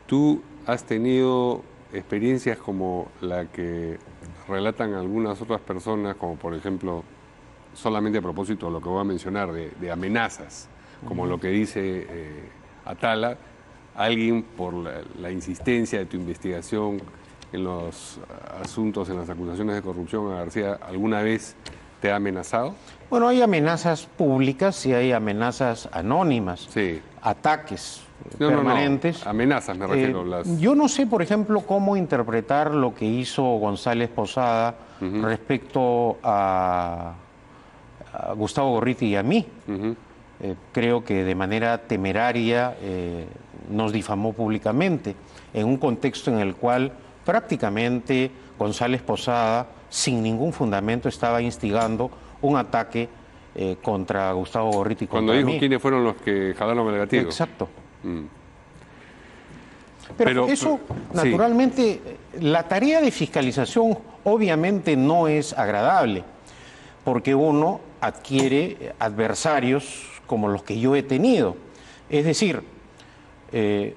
¿Tú has tenido experiencias como la que relatan algunas otras personas, como por ejemplo, solamente a propósito de lo que voy a mencionar, de amenazas, como lo que dice Atala, alguien por la insistencia de tu investigación en los asuntos, en las acusaciones de corrupción a García, alguna vez te ha amenazado? Bueno, hay amenazas públicas y hay amenazas anónimas, Sí. ataques No. permanentes. Amenazas me refiero. Yo no sé, por ejemplo, cómo interpretar lo que hizo González Posada respecto a Gustavo Gorriti y a mí. Creo que de manera temeraria nos difamó públicamente en un contexto en el cual prácticamente González Posada, sin ningún fundamento, estaba instigando un ataque contra Gustavo Gorriti y Cuando contra dijo mí. quiénes fueron los que jalaron el gatillo. Exacto. Mm. Pero eso, sí. naturalmente, la tarea de fiscalización obviamente no es agradable, porque uno adquiere adversarios como los que yo he tenido. Es decir,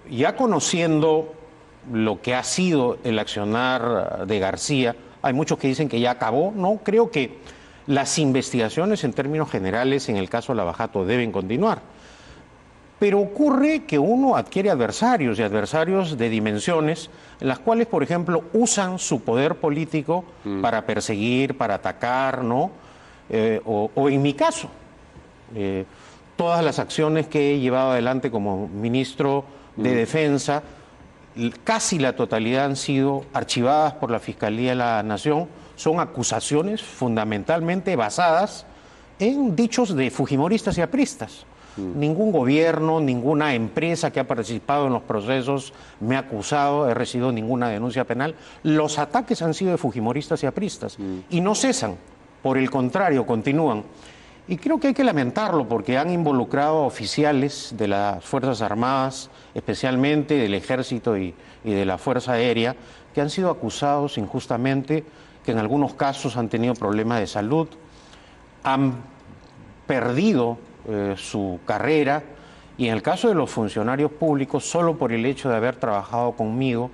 ya conociendo lo que ha sido el accionar de García, hay muchos que dicen que ya acabó. No, creo que las investigaciones en términos generales en el caso Lavajato deben continuar. Pero ocurre que uno adquiere adversarios y adversarios de dimensiones en las cuales, por ejemplo, usan su poder político para perseguir, para atacar, ¿no? O en mi caso, todas las acciones que he llevado adelante como ministro de Defensa, casi la totalidad han sido archivadas por la Fiscalía de la Nación. Son acusaciones fundamentalmente basadas en dichos de fujimoristas y apristas. Ningún gobierno, ninguna empresa que ha participado en los procesos me ha acusado, he recibido ninguna denuncia penal. Los ataques han sido de fujimoristas y apristas y no cesan, por el contrario, continúan. Y creo que hay que lamentarlo porque han involucrado a oficiales de las Fuerzas Armadas, especialmente del Ejército y de la Fuerza Aérea, que han sido acusados injustamente, que en algunos casos han tenido problemas de salud, han perdido su carrera, y en el caso de los funcionarios públicos, solo por el hecho de haber trabajado conmigo,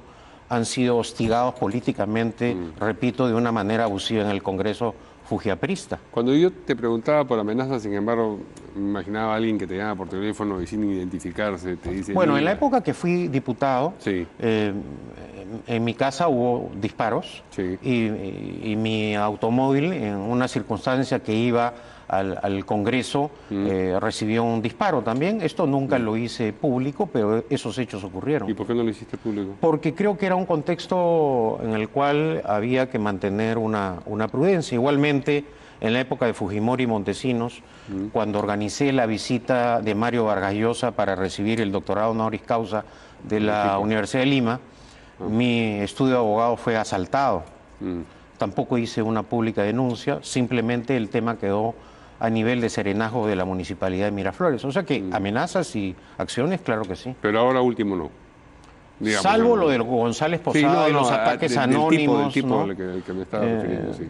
han sido hostigados políticamente, repito, de una manera abusiva en el Congreso fujiaprista. Cuando yo te preguntaba por amenazas, sin embargo, me imaginaba a alguien que te llama por teléfono y sin identificarse, te dice... Bueno, mira. en la época que fui diputado, Sí. En mi casa hubo disparos, Sí. y mi automóvil, en una circunstancia que iba al Congreso, recibió un disparo también. Esto nunca lo hice público, pero esos hechos ocurrieron. ¿Y por qué no lo hiciste público? Porque creo que era un contexto en el cual había que mantener una prudencia. Igualmente, en la época de Fujimori y Montesinos, cuando organicé la visita de Mario Vargas Llosa para recibir el doctorado honoris causa de la Universidad de Lima, mi estudio de abogado fue asaltado. Tampoco hice una pública denuncia, simplemente el tema quedó a nivel de serenazgo de la Municipalidad de Miraflores. O sea que amenazas y acciones, claro que sí. Pero ahora último no. Digamos, Salvo no. lo del González Sí, Posada, de los ataques anónimos. Del tipo ¿no? al que me estaba refiriendo, sí.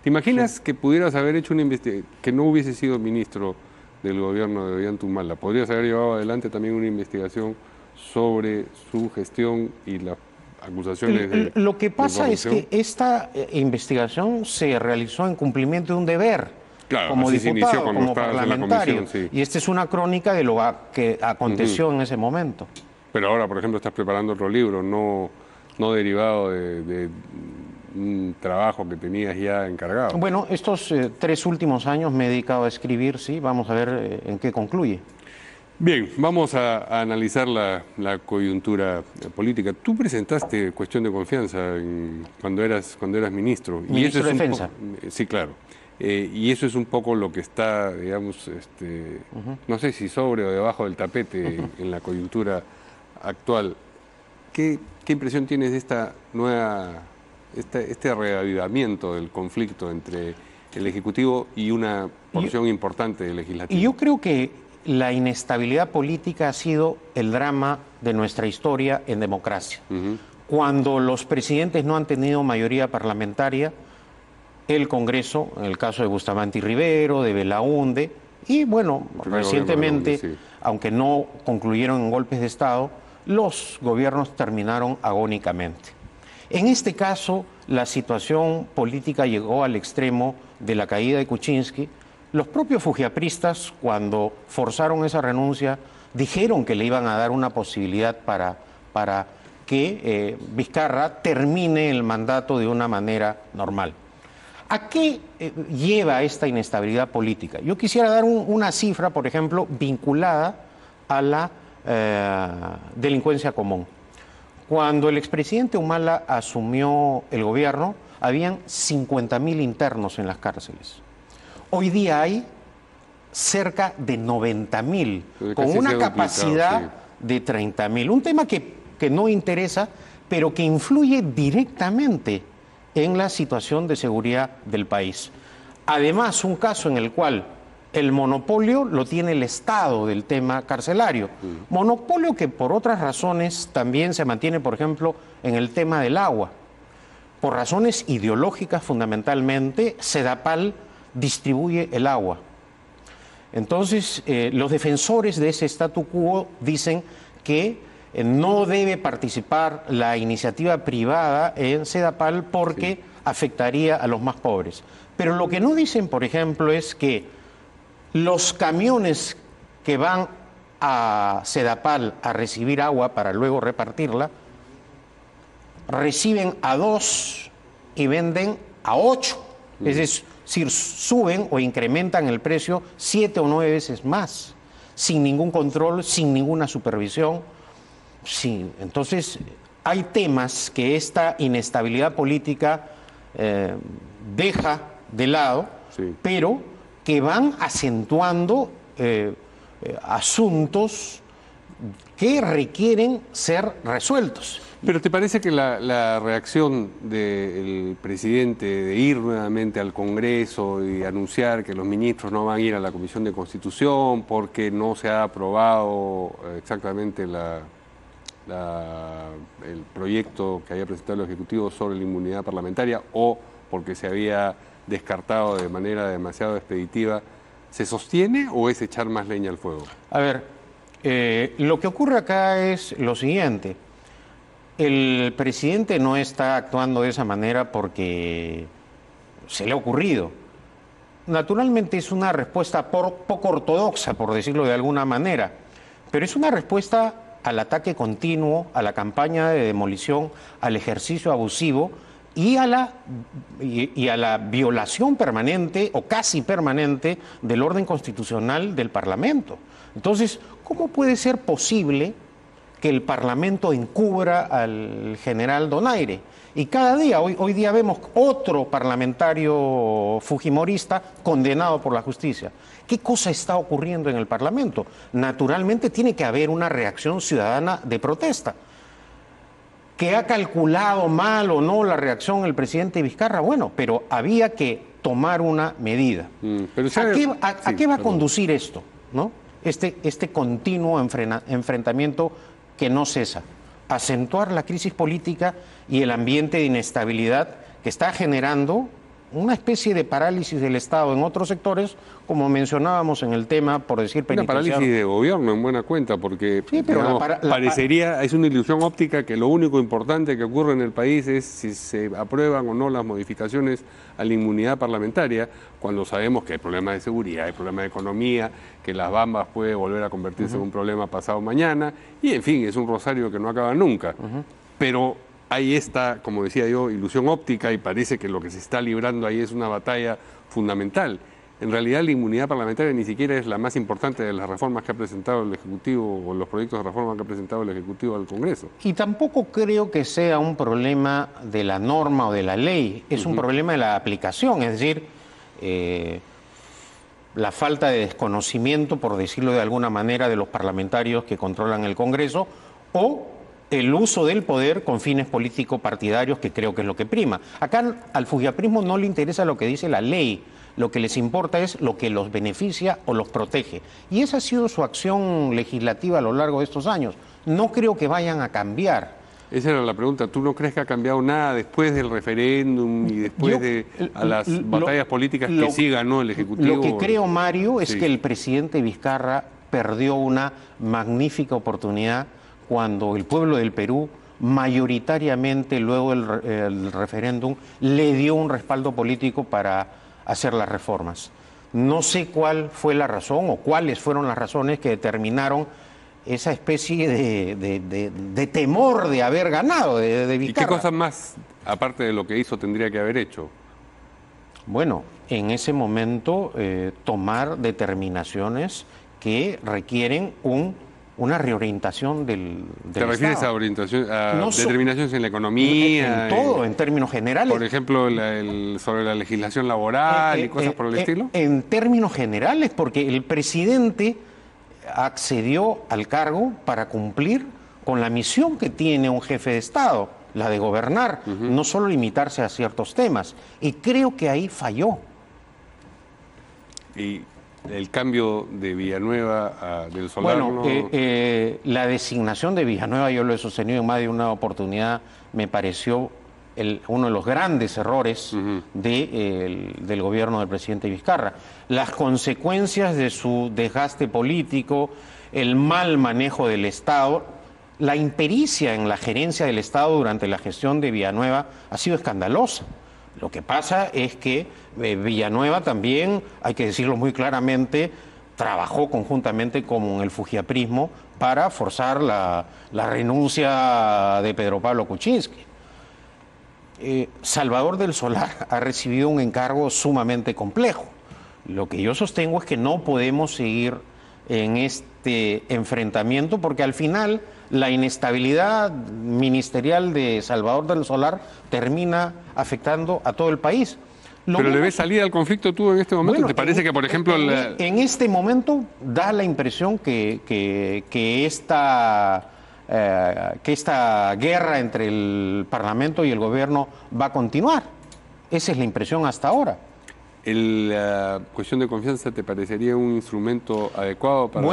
¿Te imaginas que pudieras haber hecho una investigación, que no hubiese sido ministro del gobierno de Ollanta-Humala? ¿Podrías haber llevado adelante también una investigación sobre su gestión y las acusaciones de Lo que pasa es corrupción? que esta investigación se realizó en cumplimiento de un deber. Claro, Como así se inició diputado, cuando como estabas en la parlamentario. comisión, sí. Y esta es una crónica de lo que aconteció en ese momento. Pero ahora, por ejemplo, estás preparando otro libro, no derivado de un trabajo que tenías ya encargado. Bueno, estos 3 últimos años me he dedicado a escribir, sí, vamos a ver en qué concluye. Bien, vamos a analizar la coyuntura política. Tú presentaste cuestión de confianza cuando eras ministro. Ministro de Defensa. Sí, claro. Y eso es un poco lo que está, digamos, no sé si sobre o debajo del tapete en la coyuntura actual. ¿Qué impresión tienes de esta nueva, este reavivamiento del conflicto entre el Ejecutivo y una porción importante del Legislativo? Y yo creo que la inestabilidad política ha sido el drama de nuestra historia en democracia. Cuando los presidentes no han tenido mayoría parlamentaria, el Congreso, en el caso de Bustamante y Rivero, de Belaúnde, y bueno, recientemente, sí. aunque no concluyeron en golpes de Estado, los gobiernos terminaron agónicamente. En este caso, la situación política llegó al extremo de la caída de Kuczynski. Los propios fujiapristas, cuando forzaron esa renuncia, dijeron que le iban a dar una posibilidad para que Vizcarra termine el mandato de una manera normal. ¿A qué lleva esta inestabilidad política? Yo quisiera dar una cifra, por ejemplo, vinculada a la delincuencia común. Cuando el expresidente Humala asumió el gobierno, habían 50.000 internos en las cárceles. Hoy día hay cerca de 90.000, con una capacidad de 30.000. Un tema que no interesa, pero que influye directamente en la situación de seguridad del país. Además, un caso en el cual el monopolio lo tiene el Estado del tema carcelario. Monopolio que por otras razones también se mantiene, por ejemplo, en el tema del agua. Por razones ideológicas fundamentalmente, Sedapal distribuye el agua. Entonces, los defensores de ese statu quo dicen que no debe participar la iniciativa privada en Sedapal porque afectaría a los más pobres. Pero lo que no dicen, por ejemplo, es que los camiones que van a Sedapal a recibir agua para luego repartirla, reciben a 2 y venden a 8. Es decir, suben o incrementan el precio 7 o 9 veces más, sin ningún control, sin ninguna supervisión. Sí, entonces hay temas que esta inestabilidad política deja de lado, pero que van acentuando asuntos que requieren ser resueltos. Pero ¿te parece que la reacción del presidente de ir nuevamente al Congreso y anunciar que los ministros no van a ir a la Comisión de Constitución porque no se ha aprobado exactamente el proyecto que había presentado el Ejecutivo sobre la inmunidad parlamentaria o porque se había descartado de manera demasiado expeditiva, ¿se sostiene o es echar más leña al fuego? A ver, lo que ocurre acá es lo siguiente. El presidente no está actuando de esa manera porque se le ha ocurrido. Naturalmente es una respuesta poco ortodoxa, por decirlo de alguna manera, pero es una respuesta al ataque continuo, a la campaña de demolición, al ejercicio abusivo y a la violación permanente o casi permanente del orden constitucional del Parlamento. Entonces, ¿cómo puede ser posible que el Parlamento encubra al general Donaire? Y cada día, hoy día vemos otro parlamentario fujimorista condenado por la justicia. ¿Qué cosa está ocurriendo en el Parlamento? Naturalmente tiene que haber una reacción ciudadana de protesta. ¿Que ha calculado mal o no la reacción el presidente Vizcarra? Bueno, pero había que tomar una medida. ¿A qué va a conducir esto, ¿no? Este continuo enfrentamiento que no cesa? Acentuar la crisis política y el ambiente de inestabilidad que está generando una especie de parálisis del Estado en otros sectores, como mencionábamos en el tema, por decir, penitenciario. Una parálisis de gobierno en buena cuenta, porque sí, pero digamos, parecería, es una ilusión óptica que lo único importante que ocurre en el país es si se aprueban o no las modificaciones a la inmunidad parlamentaria, cuando sabemos que hay problemas de seguridad, hay problemas de economía, que las Bambas puede volver a convertirse en un problema pasado mañana, y en fin, es un rosario que no acaba nunca. Pero hay esta, como decía yo, ilusión óptica y parece que lo que se está librando ahí es una batalla fundamental. En realidad la inmunidad parlamentaria ni siquiera es la más importante de las reformas que ha presentado el Ejecutivo o los proyectos de reforma que ha presentado el Ejecutivo al Congreso. Y tampoco creo que sea un problema de la norma o de la ley, es un problema de la aplicación, es decir, la falta de desconocimiento, por decirlo de alguna manera, de los parlamentarios que controlan el Congreso o el uso del poder con fines político-partidarios, que creo que es lo que prima. Acá al fujiaprismo no le interesa lo que dice la ley, lo que les importa es lo que los beneficia o los protege. Y esa ha sido su acción legislativa a lo largo de estos años. No creo que vayan a cambiar. Esa era la pregunta. ¿Tú no crees que ha cambiado nada después del referéndum y después de las batallas políticas que sí ganó el Ejecutivo? Lo que creo, Mario, es que el presidente Vizcarra perdió una magnífica oportunidad cuando el pueblo del Perú mayoritariamente luego el referéndum le dio un respaldo político para hacer las reformas. No sé cuál fue la razón o cuáles fueron las razones que determinaron esa especie de temor de haber ganado, de Vizcarra. ¿Y qué cosas más, aparte de lo que hizo, tendría que haber hecho? Bueno, en ese momento tomar determinaciones que requieren una reorientación del ¿Te refieres Estado. a orientación, a No determinaciones en la economía? En todo, en términos generales. Por ejemplo, sobre la legislación laboral y cosas por el estilo. En términos generales, porque el presidente accedió al cargo para cumplir con la misión que tiene un jefe de Estado, la de gobernar, no solo limitarse a ciertos temas. Y creo que ahí falló. Y el cambio de Villanueva del Solar. Bueno, la designación de Villanueva, yo lo he sostenido en más de una oportunidad, me pareció uno de los grandes errores del gobierno del presidente Vizcarra. Las consecuencias de su desgaste político, el mal manejo del Estado, la impericia en la gerencia del Estado durante la gestión de Villanueva ha sido escandalosa. Lo que pasa es que Villanueva también, hay que decirlo muy claramente, trabajó conjuntamente con el fujiaprismo para forzar la renuncia de Pedro Pablo Kuczynski. Salvador del Solar ha recibido un encargo sumamente complejo. Lo que yo sostengo es que no podemos seguir en este enfrentamiento porque al final la inestabilidad ministerial de Salvador del Solar termina afectando a todo el país. ¿Pero le ves salida al conflicto tú en este momento? Bueno, ¿Te parece que, por ejemplo... En este momento da la impresión que esta guerra entre el Parlamento y el gobierno va a continuar. Esa es la impresión hasta ahora. ¿La cuestión de confianza te parecería un instrumento adecuado para la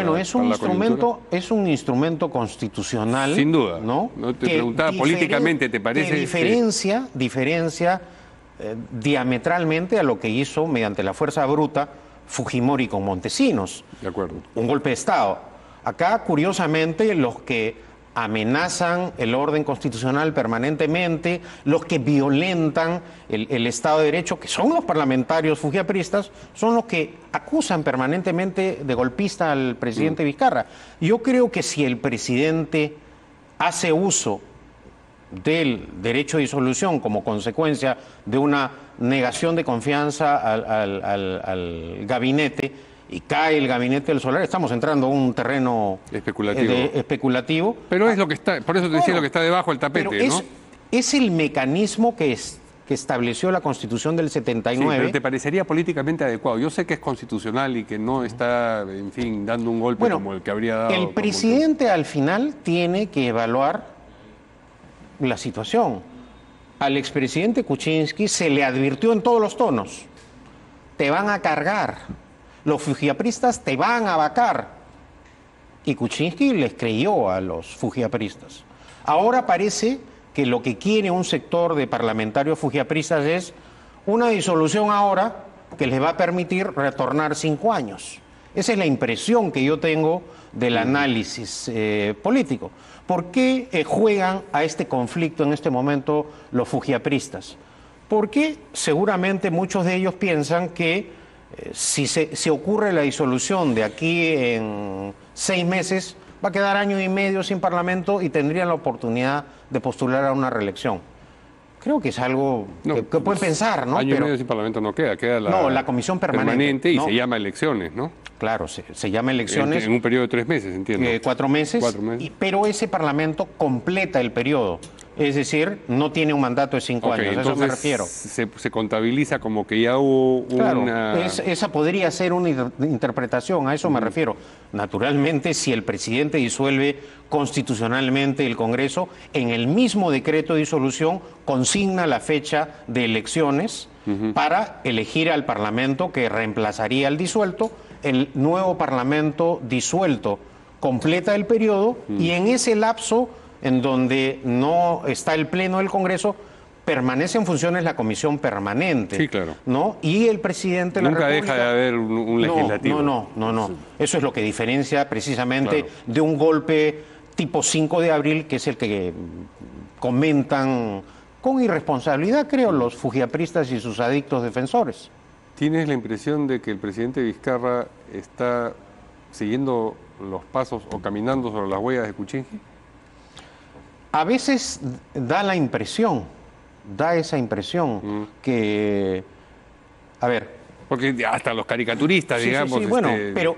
coyuntura? Es un instrumento constitucional. Sin duda. ¿No? No te preguntaba políticamente, ¿te parece? Que diferencia diametralmente a lo que hizo mediante la fuerza bruta Fujimori con Montesinos. De acuerdo. Un golpe de Estado. Acá, curiosamente, los que amenazan el orden constitucional permanentemente, los que violentan el Estado de Derecho, que son los parlamentarios fujiapristas, son los que acusan permanentemente de golpista al presidente Vizcarra. Yo creo que si el presidente hace uso del derecho de disolución como consecuencia de una negación de confianza al gabinete, y cae el gabinete del Solar, estamos entrando a un terreno especulativo. Pero es lo que está, por eso te decía lo que está debajo del tapete, pero ¿no? Es el mecanismo que estableció la Constitución del 79. Sí, pero ¿te parecería políticamente adecuado? Yo sé que es constitucional y que no está, en fin, dando un golpe como el que habría dado. El presidente al final tiene que evaluar la situación. Al expresidente Kuczynski se le advirtió en todos los tonos: te van a cargar. Los fujiapristas te van a vacar. Y Kuczynski les creyó a los fujiapristas. Ahora parece que lo que quiere un sector de parlamentarios fujiapristas es una disolución ahora que les va a permitir retornar 5 años. Esa es la impresión que yo tengo del análisis político. ¿Por qué juegan a este conflicto en este momento los fujiapristas? Porque seguramente muchos de ellos piensan que si se ocurre la disolución de aquí en 6 meses, va a quedar año y medio sin Parlamento y tendrían la oportunidad de postular a una reelección. Creo que es algo que pueden pensar, ¿no? Año y medio sin Parlamento no queda la comisión permanente y se llama elecciones, ¿no? Claro, se llama elecciones. En un periodo de 3 meses, entiendo. 4 meses. Pero ese Parlamento completa el periodo. Es decir, no tiene un mandato de 5 años, a eso me refiero. Se contabiliza como que ya hubo una... Esa podría ser una interpretación, a eso me refiero. Naturalmente, si el presidente disuelve constitucionalmente el Congreso, en el mismo decreto de disolución consigna la fecha de elecciones para elegir al Parlamento que reemplazaría al disuelto. El nuevo Parlamento disuelto completa el periodo y en ese lapso en donde no está el Pleno del Congreso, permanece en funciones la comisión permanente. Sí, claro. ¿No? Y el presidente de la República... Nunca deja de haber un legislativo. No. Eso es lo que diferencia precisamente de un golpe tipo 5 de abril, que es el que comentan con irresponsabilidad, creo, los fujiapristas y sus adictos defensores. ¿Tienes la impresión de que el presidente Vizcarra está siguiendo los pasos o caminando sobre las huellas de Kuczynski? A veces da la impresión, da esa impresión que, a ver, Porque hasta los caricaturistas, sí, digamos, bueno, pero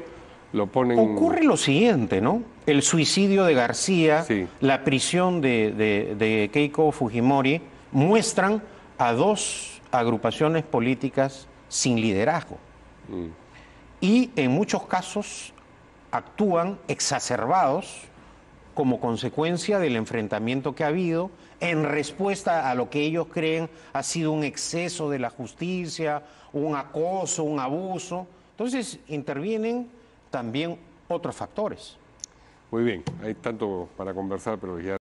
lo ponen... ocurre lo siguiente, ¿no? El suicidio de García, Sí. la prisión de Keiko Fujimori, muestran a dos agrupaciones políticas sin liderazgo. Y en muchos casos actúan exacerbados como consecuencia del enfrentamiento que ha habido en respuesta a lo que ellos creen ha sido un exceso de la justicia, un acoso, un abuso. Entonces intervienen también otros factores. Muy bien, hay tanto para conversar, pero ya...